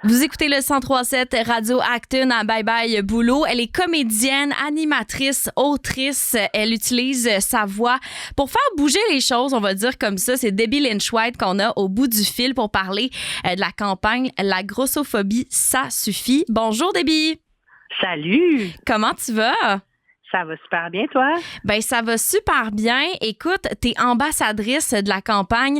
Vous écoutez le 103.7 Radio Acton à Bye Bye Boulot. Elle est comédienne, animatrice, autrice. Elle utilise sa voix pour faire bouger les choses, on va dire comme ça. C'est Debbie Lynch-White qu'on a au bout du fil pour parler de la campagne La grossophobie, ça suffit. Bonjour Debbie. Salut. Comment tu vas? Ça va super bien, toi? Ben ça va super bien. Écoute, t'es ambassadrice de la campagne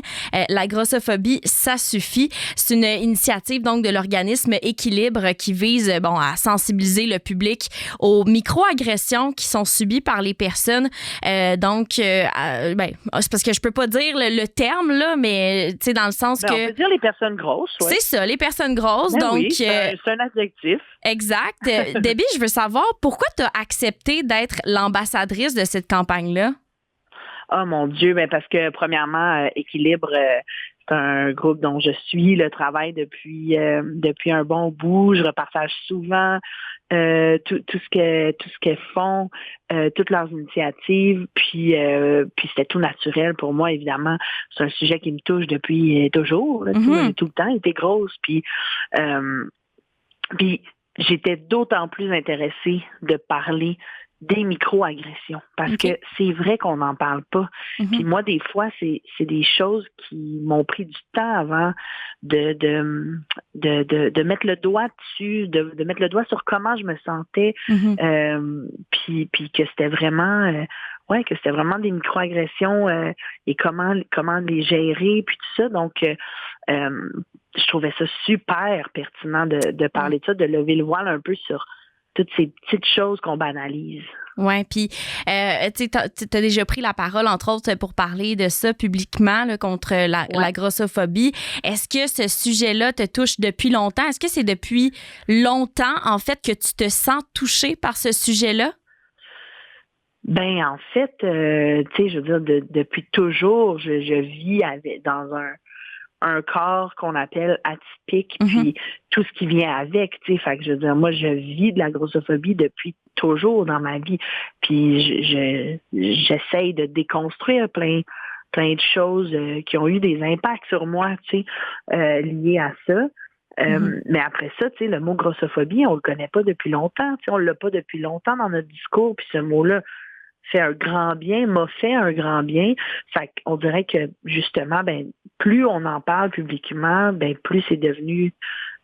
La grossophobie, ça suffit. C'est une initiative donc de l'organisme Équilibre qui vise à sensibiliser le public aux microagressions qui sont subies par les personnes. C'est parce que je peux pas dire le terme là, mais tu sais dans le sens que on peut dire les personnes grosses. Ouais. C'est ça, les personnes grosses. Ben donc oui, c'est un adjectif. Exact. Debbie, je veux savoir pourquoi tu as accepté d'être l'ambassadrice de cette campagne-là? Oh mon Dieu, parce que premièrement, Équilibre, c'est un groupe dont je suis le travail depuis un bon bout. Je repartage souvent tout ce qu'elles font, toutes leurs initiatives. Puis c'était tout naturel pour moi, évidemment. C'est un sujet qui me touche depuis toujours. Là, tout le temps été grosse. Puis j'étais d'autant plus intéressée de parler des micro-agressions parce que c'est vrai qu'on n'en parle pas. Puis moi, des fois, c'est des choses qui m'ont pris du temps avant de mettre le doigt dessus, de mettre le doigt sur comment je me sentais, puis que c'était vraiment... que c'était vraiment des micro-agressions et comment les gérer, puis tout ça. Donc, je trouvais ça super pertinent de parler de ça, de lever le voile un peu sur toutes ces petites choses qu'on banalise. Oui, puis tu as déjà pris la parole, entre autres, pour parler de ça publiquement là, contre la grossophobie. Est-ce que ce sujet-là te touche depuis longtemps? Est-ce que c'est depuis longtemps, en fait, que tu te sens touchée par ce sujet-là? En fait, je veux dire, depuis toujours, je vis dans un corps qu'on appelle atypique, puis tout ce qui vient avec, tu sais. Fait que je veux dire, moi, je vis de la grossophobie depuis toujours dans ma vie, puis j'essaye de déconstruire plein de choses qui ont eu des impacts sur moi, tu sais, liés à ça. Mais après ça, tu sais, le mot grossophobie, on le connaît pas depuis longtemps, tu sais, on l'a pas depuis longtemps dans notre discours, puis ce mot-là fait un grand bien, m'a fait un grand bien. Fait qu'on dirait que, justement, plus on en parle publiquement, plus c'est devenu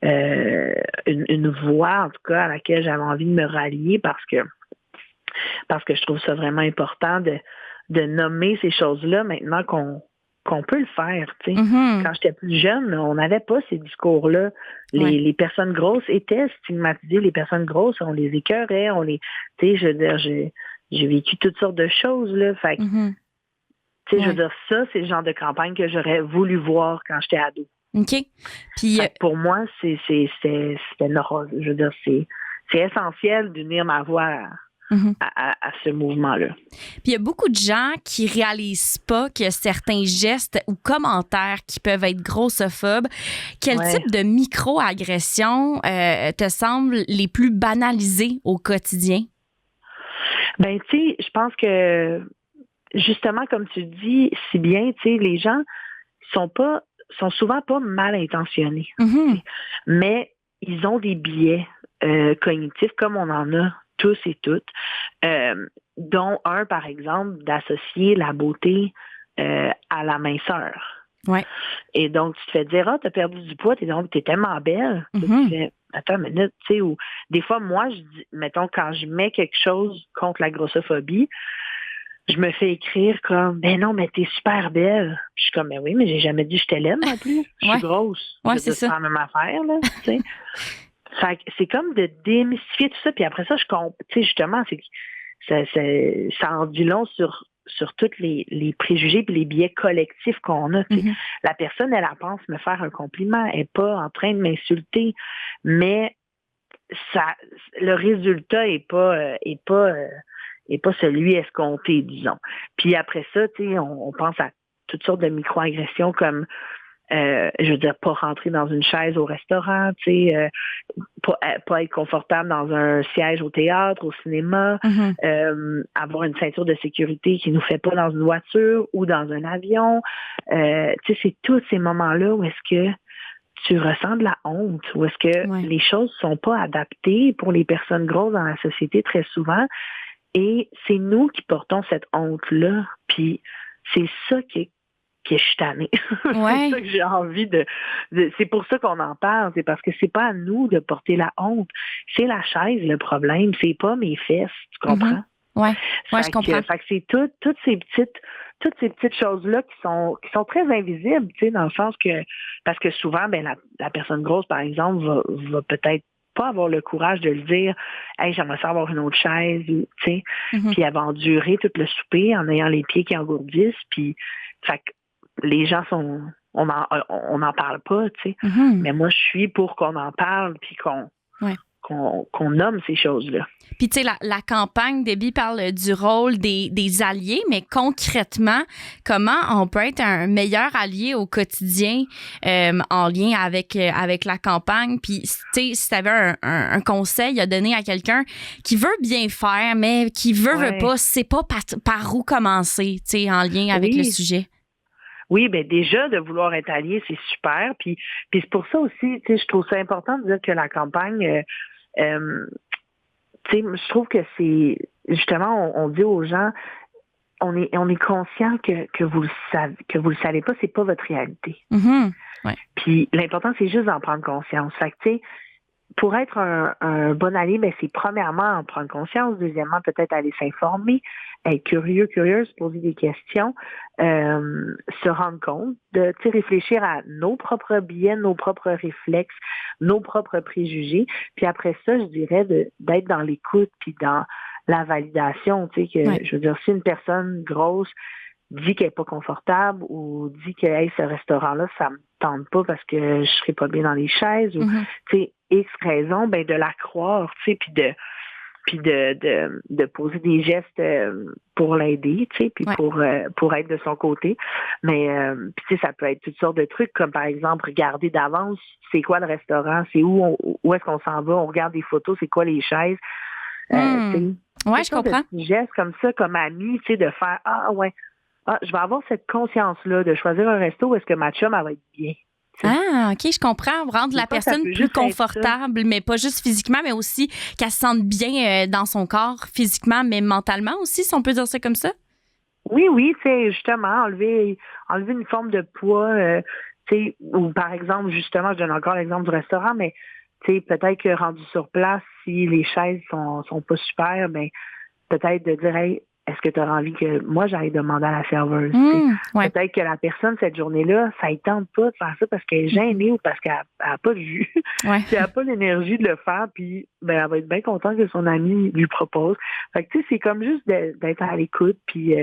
une voix, en tout cas, à laquelle j'avais envie de me rallier parce que je trouve ça vraiment important de nommer ces choses-là maintenant qu'on peut le faire, tu sais. Quand j'étais plus jeune, on n'avait pas ces discours-là. Les personnes grosses étaient stigmatisées. Les personnes grosses, on les écœurait, tu sais, je veux dire, j'ai vécu toutes sortes de choses, là. Fait que, tu sais, je veux dire, ça, c'est le genre de campagne que j'aurais voulu voir quand j'étais ado. OK. Puis, pour moi, c'était normal. Je veux dire, c'est essentiel d'unir ma voix à ce mouvement-là. Puis, il y a beaucoup de gens qui réalisent pas que certains gestes ou commentaires qui peuvent être grossophobes. Quel type de micro-agressions te semblent les plus banalisées au quotidien? Tu sais, je pense que, justement, comme tu dis si bien, tu sais, les gens sont souvent pas mal intentionnés. Mais ils ont des biais cognitifs, comme on en a tous et toutes, dont un, par exemple, d'associer la beauté à la minceur. Ouais. Et donc, tu te fais dire, t'as perdu du poids, t'es tellement belle. Tu fais, attends une minute, tu sais, ou des fois, moi, je dis, mettons, quand je mets quelque chose contre la grossophobie, je me fais écrire comme, non, mais t'es super belle. Puis je suis comme, oui, mais j'ai jamais dit que j'étais laide non plus. Je suis grosse. C'est ça. C'est la même affaire, là, tu sais. Fait que c'est comme de démystifier tout ça, puis après ça, tu sais, justement, ça en dit long sur tous les préjugés et les biais collectifs qu'on a. La personne, elle pense me faire un compliment, elle n'est pas en train de m'insulter, mais le résultat est pas celui escompté, disons. Puis après ça, tu sais, on pense à toutes sortes de microagressions comme je veux dire, pas rentrer dans une chaise au restaurant, tu sais, pas être confortable dans un siège au théâtre, au cinéma, avoir une ceinture de sécurité qui nous fait pas dans une voiture ou dans un avion. Tu sais, c'est tous ces moments-là où est-ce que tu ressens de la honte ou est-ce que les choses sont pas adaptées pour les personnes grosses dans la société très souvent et c'est nous qui portons cette honte-là. Puis c'est ça que je suis tannée. Ouais. C'est ça que j'ai envie de c'est pour ça qu'on en parle. C'est parce que c'est pas à nous de porter la honte. C'est la chaise le problème. C'est pas mes fesses. Tu comprends? Ouais, je comprends. Fait que c'est toutes ces petites choses-là qui sont très invisibles, tu sais, dans le sens que parce que souvent, la personne grosse, par exemple, va peut-être pas avoir le courage de le dire, hey, j'aimerais ça avoir une autre chaise, tu sais, puis elle va endurer tout le souper en ayant les pieds qui engourdissent, puis fait que les gens on en parle pas, tu sais, mais moi je suis pour qu'on en parle puis qu'on nomme ces choses-là. Puis, tu sais, la campagne, Debbie parle du rôle des alliés, mais concrètement, comment on peut être un meilleur allié au quotidien en lien avec la campagne? Puis, tu sais, si tu avais un conseil à donner à quelqu'un qui veut bien faire, mais qui veut pas, sait pas par où commencer, tu sais, en lien avec le sujet. Oui, déjà, de vouloir être allié, c'est super. Puis c'est pour ça aussi, tu sais, je trouve ça important de dire que la campagne, tu sais, je trouve que c'est, justement, on dit aux gens, on est conscient que vous le savez pas, c'est pas votre réalité. Ouais. Puis l'important, c'est juste d'en prendre conscience. Fait que, tu sais, pour être un bon allié, c'est premièrement en prendre conscience, deuxièmement peut-être aller s'informer, être curieuse, poser des questions, se rendre compte, de réfléchir à nos propres biais, nos propres réflexes, nos propres préjugés. Puis après ça, je dirais d'être dans l'écoute puis dans la validation. Tu sais, je veux dire, si une personne grosse dit qu'elle n'est pas confortable ou dit que hey, ce restaurant-là, ça me tente pas parce que je serai pas bien dans les chaises ou tu sais, X raison, de la croire, tu sais, puis de poser des gestes pour l'aider, tu sais, puis pour être de son côté. Mais puis tu sais, ça peut être toutes sortes de trucs comme par exemple regarder d'avance c'est quoi le restaurant, c'est où est-ce qu'on s'en va, on regarde des photos, c'est quoi les chaises. Ouais, je comprends. Des gestes comme ça, comme ami, tu sais, de faire je vais avoir cette conscience-là de choisir un resto où est-ce que ma chum, elle va être bien. Ah, OK, je comprends. Rendre la personne plus confortable, mais pas juste physiquement, mais aussi qu'elle se sente bien dans son corps, physiquement, mais mentalement aussi, si on peut dire ça comme ça? Oui, tu sais, justement, enlever une forme de poids, tu sais, ou par exemple, justement, je donne encore l'exemple du restaurant, mais tu sais, peut-être que rendu sur place, si les chaises sont pas super, peut-être de dire, hey, est-ce que tu auras envie que moi j'aille demander à la serveuse? Peut-être que la personne, cette journée-là, ça ne tente pas de faire ça parce qu'elle est gênée ou parce qu'elle n'a pas de vue. Puis elle n'a pas l'énergie de le faire, puis elle va être bien contente que son ami lui propose. Fait que tu sais, c'est comme juste d'être à l'écoute, puis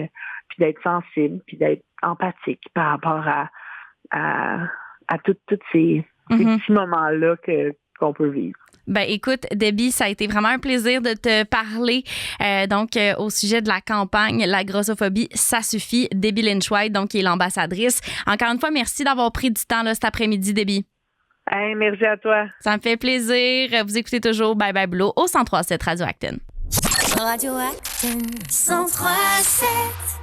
d'être sensible, puis d'être empathique par rapport à tous ces petits moments-là qu'on peut vivre. Écoute, Debbie, ça a été vraiment un plaisir de te parler au sujet de la campagne La grossophobie, ça suffit. Debbie Lynch-White, donc, qui est l'ambassadrice. Encore une fois, merci d'avoir pris du temps là, cet après-midi, Debbie. Hey, merci à toi. Ça me fait plaisir. Vous écoutez toujours Bye Bye Boulot au 103.7 Radio Acton. Radio Acton 103.7.